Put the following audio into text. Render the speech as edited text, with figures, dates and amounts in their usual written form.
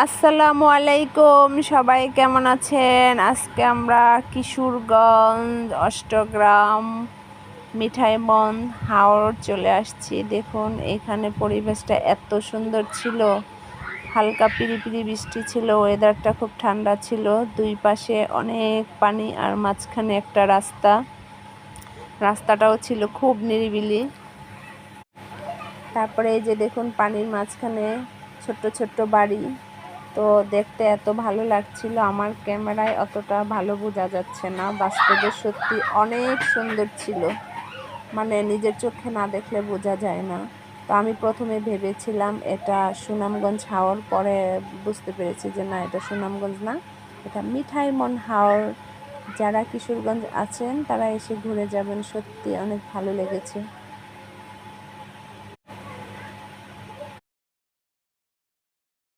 আসসালামু আলাইকুম, সবাই কেমন আছেন? আজকে আমরা কিশোরগঞ্জ অষ্টগ্রাম মিঠাই মন হাওড় চলে আসছি। দেখুন এখানে পরিবেশটা এত সুন্দর ছিল, হালকা পিরিপিরি বৃষ্টি ছিল, ওয়েদারটা খুব ঠান্ডা ছিল, দুই পাশে অনেক পানি আর মাঝখানে একটা রাস্তাটাও ছিল খুব নিরিবিলি। তারপরে এই যে দেখুন পানির মাঝখানে ছোট্ট ছোট্ট বাড়ি, তো দেখতে এত ভালো লাগছিল। আমার ক্যামেরায় অতটা ভালো বোঝা যাচ্ছে না, বাস্তবে সত্যি অনেক সুন্দর ছিল, মানে নিজের চোখে না দেখলে বোঝা যায় না। তো আমি প্রথমে ভেবেছিলাম এটা সুনামগঞ্জ হাওর, পরে বুঝতে পেরেছি যে না, এটা সুনামগঞ্জ না, এটা মিঠাই মন হাওর। যারা কিশোরগঞ্জ আছেন তারা এসে ঘুরে যাবেন, সত্যি অনেক ভালো লেগেছে।